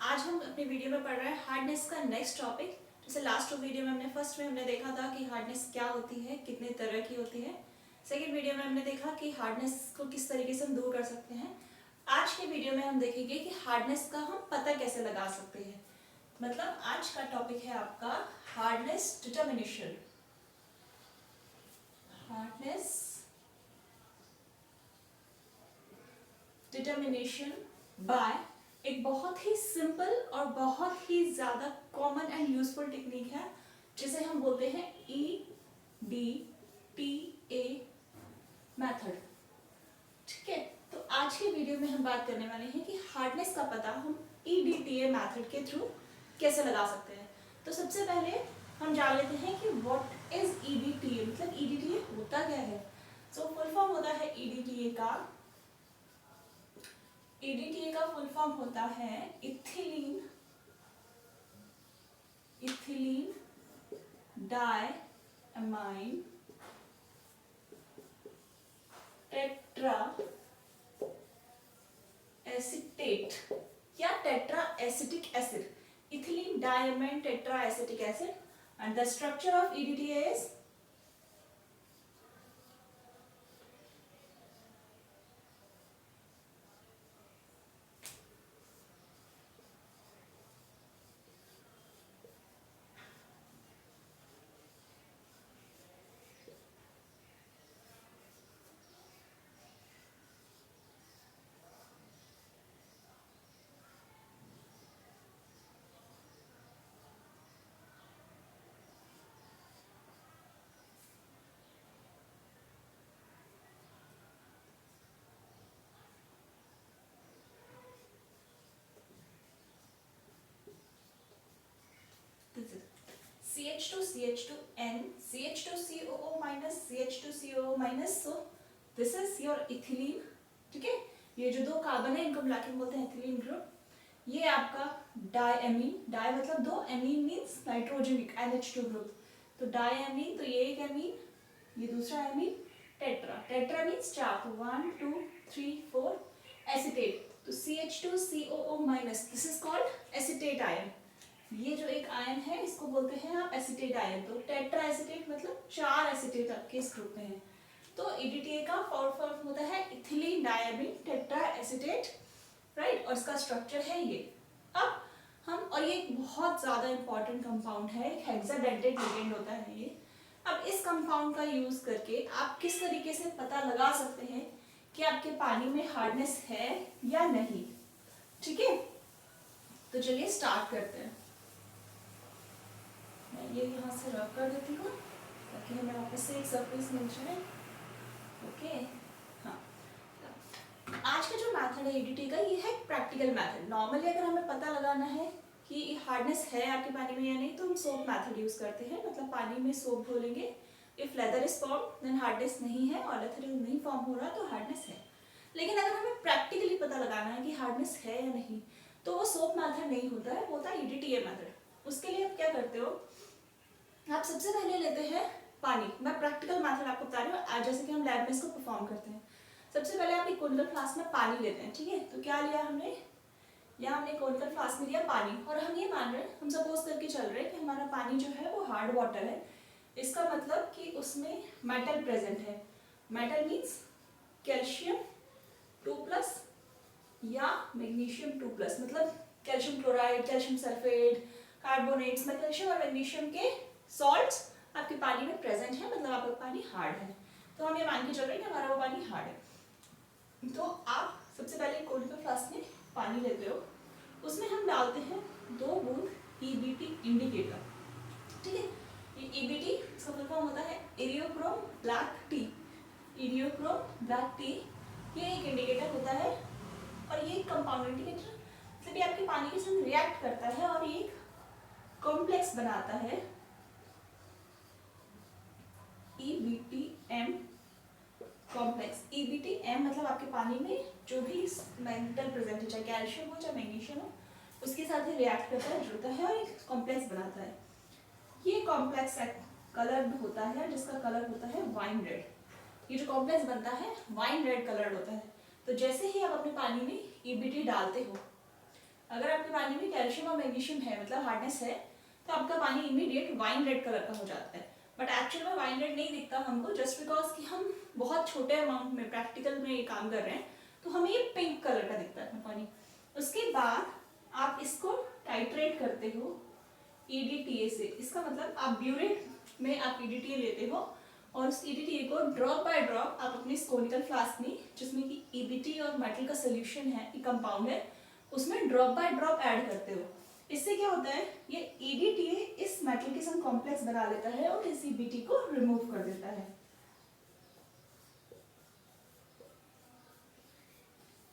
आज हम अपनी वीडियो में पढ़ रहे हैं हार्डनेस का नेक्स्ट टॉपिक। जैसे लास्ट वीडियो में हमने देखा था कि हार्डनेस क्या होती है, कितने तरह की होती है। सेकंड वीडियो में हमने देखा कि हार्डनेस को किस तरीके से हम दूर कर सकते हैं। आज के वीडियो में हम देखेंगे कि हार्डनेस का हम पता कैसे लगा सकते हैं। मतलब आज का टॉपिक है आपका hardness determination. Hardness determination by एक बहुत ही सिंपल और बहुत ही ज़्यादा कॉमन एंड यूजफुल टेक्निक है जिसे हम बोलते हैं EDTA मेथड। ठीक है, तो आज के वीडियो में हम बात करने वाले हैं कि हार्डनेस का पता हम EDTA मेथड के थ्रू कैसे लगा सकते हैं। तो सबसे पहले हम जान लेते हैं कि व्हाट इज EDTA, मतलब EDTA होता क्या है। सो फुल फॉर्म होता है EDTA का फुल फॉर्म होता है इथिलीन डायअमाइन टेट्रा एसीटेट या tetra acetic acid. Ethylene diamine tetra acetic acid and the structure of EDTA is CH2CH2N CH2COO minus CH2COO minus, so this is your ethylene। ठीक है, ये जो दो carbon है इनको मिला के बोलते हैं एथिलीन ग्रुप। ये आपका डायएमीन, डाई मतलब दो, एमीन मींस नाइट्रोजनिक NH2 ग्रुप। तो डायएमीन, तो ये एक एमीन, ये दूसरा एमीन, टेट्रा, टेट्रा मींस चार, तो 1 2 3 4 एसीटेट। तो CH2COO minus, this is called acetate ion. ये जो एक आयन है इसको बोलते हैं आप एसीटेट आयन। तो टेट्रा एसीटेट मतलब चार एसीटेट आपके इस ग्रुप में है। तो EDTA का फॉर्म होता है इथिलीन डायअमीन टेट्रा एसीटेट, राइट, और इसका स्ट्रक्चर है ये। अब हम, और ये एक बहुत ज़्यादा इंपॉर्टेंट कंपाउंड है, एक हेक्साडेंटेट लिगेंड होता है ये। अब इस कंपाउंड का यूज करके आप किस तरीके से पता लगा सकते हैं कि आपके पानी में हार्डनेस है या नहीं। ठीक है, तो चलिए स्टार्ट करते हैं। मैं ये यहाँ से रब कर देती हूँ ताकि हमें वापस से एक सरफेस मिल जाए। ओके, हाँ, आज का जो मेथड है EDTA का, ये है प्रैक्टिकल मेथड। नॉर्मली अगर हमें पता लगाना है कि हार्डनेस है आपके पानी में या नहीं तो हम सोप मेथड यूज करते हैं, मतलब पानी में सोप घोलेंगे। If lather is form then hardness नहीं है, और लेदर नहीं फॉर्म हो रहा तो हार्डनेस है। लेकिन अगर हमें प्रैक्टिकली पता लगाना है कि हार्डनेस है या नहीं तो वो सोप मेथड नहीं होता है, होता है EDTA मेथड। उसके लिए आप क्या करते हो, आप सबसे पहले लेते हैं पानी। मैं प्रैक्टिकल मेथड आपको बता रही हूँ जैसे कि हम लैब में इसको परफॉर्म करते हैं। सबसे पहले आप एक कोनिकल फ्लास्क में पानी लेते हैं। ठीक है, तो क्या लिया हमने, यहाँ हमने कोनिकल फ्लास्क में लिया पानी, और हम ये मान रहे हैं, हम सपोज करके चल रहे हैं कि हमारा पानी जो है वो हार्ड वाटर है। इसका मतलब कि उसमें मेटल प्रेजेंट है। मेटल मीन्स कैल्शियम 2+ या मैग्नीशियम 2+, मतलब calcium chloride, calcium sulphate, carbonates में कैल्शियम और मैग्नीशियम के सॉल्ट्स आपके पानी में प्रेजेंट है, मतलब आपका पानी हार्ड है। तो हम ये मान के चल रहे हैं कि हमारा वो पानी हार्ड है। तो आप सबसे पहले कोनिकल फ्लास्क में पानी लेते हो, उसमें हम डालते हैं 2 बूंद EBT इंडिकेटर। ठीक है, ये EBT इसका फुल फॉर्म होता है Eriochrome black T. Eriochrome black T ये एक इंडिकेटर होता है, और ये कंपाउंड इंडिकेटर, मतलब ये आपके पानी के साथ रिएक्ट करता है और ये कॉम्प्लेक्स बनाता है EBTM कॉम्प्लेक्स। EBTM मतलब आपके पानी में जो भी मेटल प्रेजेंट है, चाहे कैल्शियम हो चाहे मैग्नीशियम हो, उसके साथ ही रिएक्ट करता है, जुड़ता है और एक कॉम्प्लेक्स बनाता है। ये कॉम्प्लेक्स कलर्ड होता है, जिसका कलर होता है वाइन रेड। ये जो कॉम्प्लेक्स बनता है वाइन रेड कलर्ड होता है। तो जैसे ही आप अपने पानी में EBT डालते हो, अगर आपके पानी में कैल्शियम और मैग्नीशियम है, मतलब हार्डनेस है, तो आपका पानी इमीडिएट वाइन रेड कलर का हो जाता है। बट एक्चुअल में वाइन रेड नहीं दिखता हमको, जस्ट बिकॉज कि हम बहुत छोटे अमाउंट में प्रैक्टिकल में ये काम कर रहे हैं, तो हमें ये पिंक कलर का दिखता है पानी। उसके बाद आप इसको टाइट्रेट करते हो EDTA से। इसका मतलब आप ब्यूरेट में आप EDTA लेते हो और उस EDTA को ड्रॉप बाय ड्रॉप आप अपनी कोनिकल फ्लास्क में, जिसमें कि EBT और मेटल का सोल्यूशन है, कंपाउंड है, उसमें ड्रॉप बाय ड्रॉप ऐड करते हो। इससे क्या होता है, ये EDTA इस मेटल के संग कॉम्प्लेक्स बना लेता है और इस EBT को रिमूव कर देता है।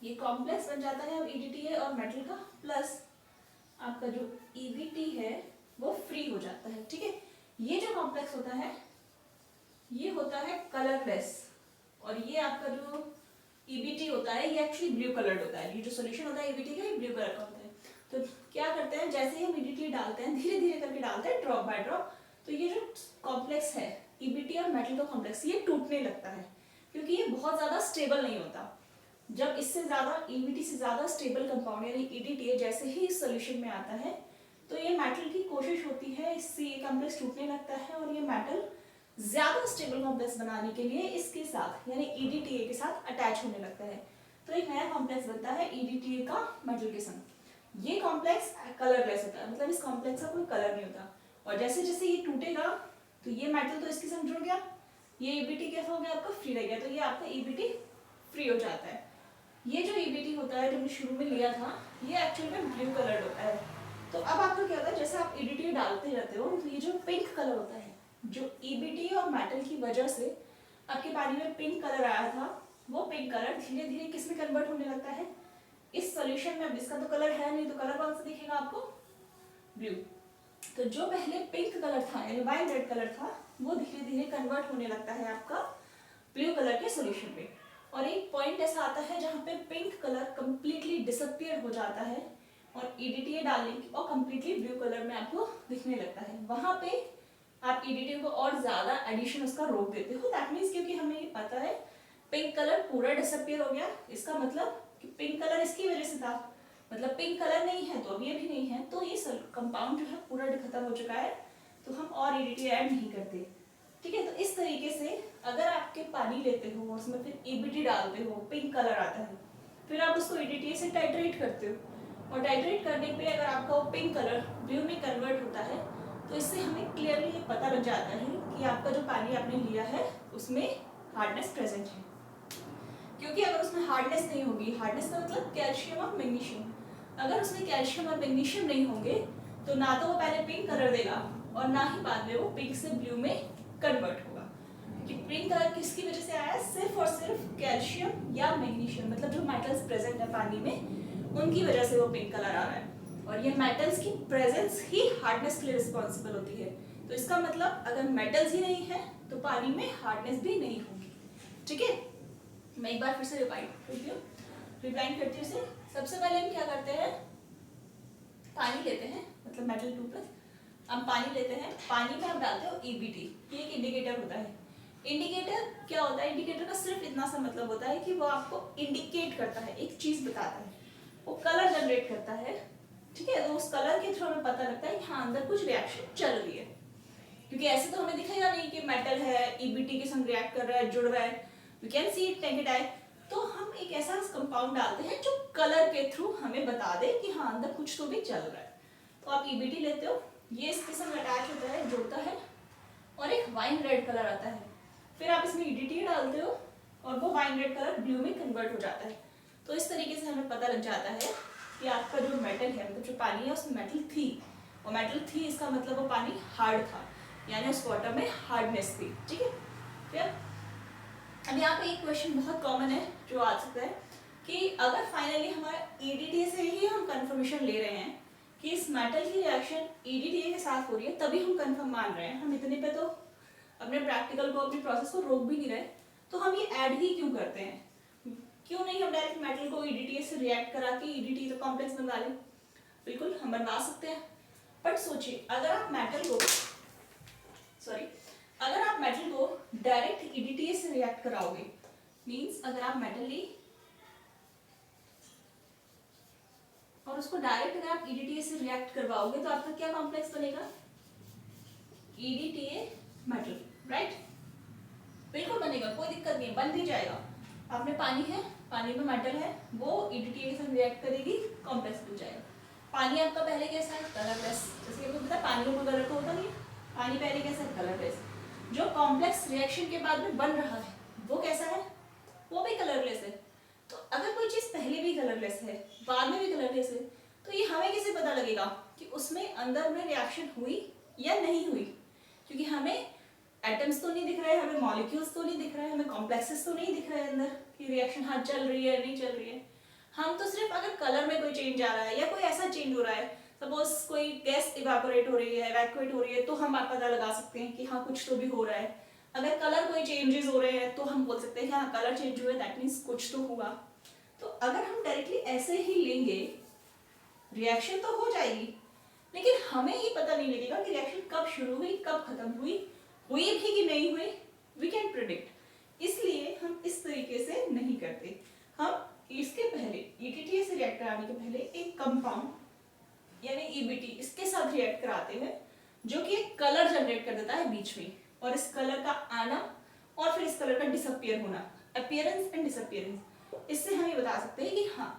ये कॉम्प्लेक्स बन जाता है अब EDTA और मेटल का, प्लस आपका जो EBT है वो फ्री हो जाता है। ठीक है, ये जो कॉम्प्लेक्स होता है ये होता है कलरलेस, और ये आपका जो EBT होता है ये एक्चुअली ब्लू कलर्ड होता है। ये जो सॉल्यूशन होता है EBT का, ये ब्लू कलर का होता है। तो क्या करते हैं, जैसे ही हम EDTA डालते हैं, धीरे धीरे करके डालते हैं ड्रॉप बाय ड्रॉप, तो ये जो कॉम्प्लेक्स है EBT और मेटल का कॉम्प्लेक्स, ये टूटने लगता है, क्योंकि ये बहुत ज़्यादा स्टेबल नहीं होता। जब इससे ज़्यादा EBT से ज़्यादा स्टेबल कंपाउंड यानी EDTA जैसे ही इस सोल्यूशन में आता है, तो ये मेटल की कोशिश होती है, इससे ये कॉम्प्लेक्स टूटने लगता है और ये मेटल ज़्यादा स्टेबल कॉम्प्लेक्स बनाने के लिए इसके साथ यानी EDTA के साथ अटैच होने लगता है। तो एक नया कॉम्प्लेक्स बनता है EDTA का मेटल के संग। ये कॉम्प्लेक्स कलरलेस होता है, मतलब इस कॉम्प्लेक्स का कोई कलर नहीं होता, और जैसे जैसे ये टूटेगा तो ये मेटल तो इसके संग जुड़ गया, ये EBT कैसा हो गया आपका, फ्री रह गया, तो ये आपका EBT फ्री हो जाता है। ये जो EBT होता है जो हमने शुरू में लिया था, ये एक्चुअली में ब्लू कलर होता है। तो अब आपको क्या होता है, जैसे आप EDTA डालते रहते हो, तो ये जो पिंक कलर होता है, जो EBT और मेटल की वजह से आपके पानी में पिंक कलर आया था, वो पिंक कलर धीरे धीरे किस में कन्वर्ट होने लगता है, इस सॉल्यूशन में। अब इसका तो कलर है नहीं, तो कलर कौन सा दिखेगा आपको, ब्लू। तो जो पहले पिंक कलर था यानी वाइन रेड कलर था, वो धीरे धीरे कन्वर्ट होने लगता है आपका ब्लू कलर के सॉल्यूशन में। और एक पॉइंट ऐसा आता है जहाँ पे पिंक कलर कंप्लीटली डिसअपियर हो जाता है और EDTA डालने की और कंप्लीटली ब्लू कलर में आपको दिखने लगता है। वहाँ पे आप EDTA को और ज़्यादा एडिशन उसका रोक देते हो। दैट मीन्स क्योंकि हमें ये पता है पिंक कलर पूरा डिसअपियर हो गया, इसका मतलब कि पिंक कलर इसकी वजह से था, मतलब पिंक कलर नहीं है तो अब ये भी नहीं है, तो ये कंपाउंड जो है पूरा खत्म हो चुका है, तो हम और EDTA ऐड नहीं करते। ठीक है, तो इस तरीके से अगर आपके पानी लेते हो उसमें फिर EBT डालते हो, पिंक कलर आता है, फिर आप उसको EDTA से टाइट्रेट करते हो, और टाइट्रेट करने पे अगर आपका वो पिंक कलर ब्लू में कन्वर्ट होता है, तो इससे हमें क्लियरली ये पता लग जाता है कि आपका जो पानी आपने लिया है उसमें हार्डनेस प्रेजेंट है। क्योंकि अगर उसमें हार्डनेस नहीं होगी, हार्डनेस का मतलब कैल्शियम और मैग्नीशियम, अगर उसमें कैल्शियम और मैग्नीशियम नहीं होंगे तो ना तो वो पहले पिंक कलर देगा और ना ही बाद में वो पिंक से ब्लू में कन्वर्ट होगा। कि पिंक कलर किसकी वजह से आया, सिर्फ और सिर्फ कैल्शियम या मैग्नीशियम, मतलब जो मेटल्स प्रेजेंट है पानी में, उनकी वजह से वो पिंक कलर आ रहा है, और ये मेटल्स की प्रेजेंस ही हार्डनेस के लिए रिस्पॉन्सिबल होती है। तो इसका मतलब अगर मेटल्स ही नहीं है तो पानी में हार्डनेस भी नहीं होगी। ठीक है, मैं एक बार फिर से रिवाइंड करती हूँ इसे। सबसे पहले हम क्या करते हैं, पानी लेते हैं, मतलब मेटल 2+, हम पानी लेते हैं, पानी में हम डालते हो EBT, ये एक इंडिकेटर होता है। इंडिकेटर क्या होता है, इंडिकेटर का सिर्फ इतना सा मतलब होता है कि वो आपको इंडिकेट करता है, एक चीज बताता है, वो कलर जनरेट करता है। ठीक है, तो उस कलर के थ्रू हमें पता लगता है कि हाँ अंदर कुछ रिएक्शन चल रही है, क्योंकि ऐसे तो हमें दिखेगा नहीं कि मेटल है EBT के संग रिएक्ट कर रहा है, जुड़ रहा है, we can see it naked eye. तो हम एक ऐसा कंपाउंड डालते हैं जो कलर के थ्रू हमें बता दे कि हाँ अंदर कुछ तो भी चल रहा है। तो आप EBT लेते हो, ये इसके संग अटैच होता है, जुड़ता है, और एक वाइन रेड कलर आता है, फिर आप इसमें EDTA डालते हो और वो वाइन रेड कलर ब्लू में कन्वर्ट हो जाता है। तो इस तरीके से हमें पता लग जाता है कि आपका जो मेटल है, मतलब जो पानी है उसमें मेटल थी, और मेटल थी इसका मतलब वो पानी हार्ड था, यानी उस वाटर में हार्डनेस थी। ठीक है, फिर अब यहाँ पे एक क्वेश्चन बहुत कॉमन है जो आ सकता है कि अगर फाइनली हमारा EDTA से ही हम कंफर्मेशन ले रहे हैं कि इस मेटल की रिएक्शन EDTA के साथ हो रही है, तभी हम कंफर्म मान रहे हैं, हम इतने पे तो अपने प्रैक्टिकल को, अपनी प्रोसेस को रोक भी नहीं रहे, तो हम ये ऐड ही क्यों करते हैं? क्यों नहीं हम डायरेक्ट मेटल को EDTA से रिएक्ट करा के EDTA का कॉम्प्लेक्स बनवा लें? बिल्कुल हम बनवा सकते हैं, बट सोचिए अगर आप मेटल को डायरेक्ट EDTA से रिएक्ट कराओगे, मींस अगर आप मेटल ली और और उसको डायरेक्ट अगर आप EDTA से रिएक्ट करवाओगे तो आपका क्या कॉम्प्लेक्स बनेगा, EDTA मेटल, राइट, बिल्कुल बनेगा, कोई दिक्कत नहीं, बन भी जाएगा। आपने पानी है, पानी में मेटल है, वो EDTA से रिएक्ट करेगी, कॉम्प्लेक्स बन जाएगा। पानी आपका पहले कैसा है, कलरलेस, जैसे आपको पता है पानी में कलर तो होता नहीं, पानी पहले कैसा है, कलरलेस। जो कॉम्प्लेक्स रिएक्शन के बाद में बन रहा है वो कैसा है, वो भी कलरलेस है। तो अगर कोई चीज़ पहले भी कलरलेस है, बाद में भी कलरलेस है, तो ये हमें कैसे पता लगेगा कि उसमें अंदर में रिएक्शन हुई या नहीं हुई, क्योंकि हमें एटम्स तो नहीं दिख रहे हैं, हमें मॉलिक्यूल्स तो नहीं दिख रहे हैं, हमें कॉम्प्लेक्सेस तो नहीं दिख रहे हैं अंदर कि रिएक्शन हाँ चल रही है नहीं चल रही है। हम तो सिर्फ अगर कलर में कोई चेंज आ रहा है या कोई ऐसा चेंज हो रहा है, सपोज कोई गैस इवेपोरेट हो रही है, इवैक्यूएट हो रही है, तो हम पता लगा सकते हैं कि हाँ कुछ तो भी हो रहा है। अगर कलर कोई चेंजेस हो रहे हैं तो हम बोल सकते हैं कि हाँ कलर चेंज हुआ, दैट मीन्स कुछ तो हुआ। तो अगर हम डायरेक्टली ऐसे ही लेंगे रिएक्शन तो हो जाएगी, लेकिन हमें ये पता नहीं लगेगा कि रिएक्शन कब शुरू हुई कब खत्म हुई भी कि नहीं हुई, वी कैन प्रिडिक्ट। इसलिए हम इस तरीके से नहीं करते। हम इसके पहले EDTA से रिएक्ट कराने के पहले एक कंपाउंड यानी EBT इसके साथ रिएक्ट कराते हैं, जो कि एक कलर जनरेट कर देता है बीच में, और इस कलर का आना और फिर इस कलर का डिसअपियर होना, अपीयरेंस एंड डिसअपियरेंस, इससे हम ये बता सकते हैं कि हाँ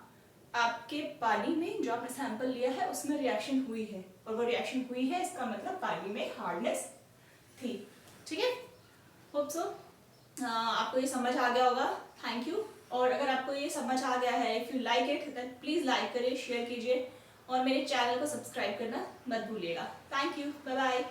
आपके पानी में जो आपने सैंपल लिया है उसमें रिएक्शन हुई है, और वो रिएक्शन हुई है इसका मतलब पानी में हार्डनेस थी। ठीक है, होप सो आपको ये समझ आ गया होगा। Thank you. और अगर आपको ये समझ आ गया है, if you like it then please like करिए, शेयर कीजिए और मेरे चैनल को सब्सक्राइब करना मत भूलिएगा। Thank you, bye bye.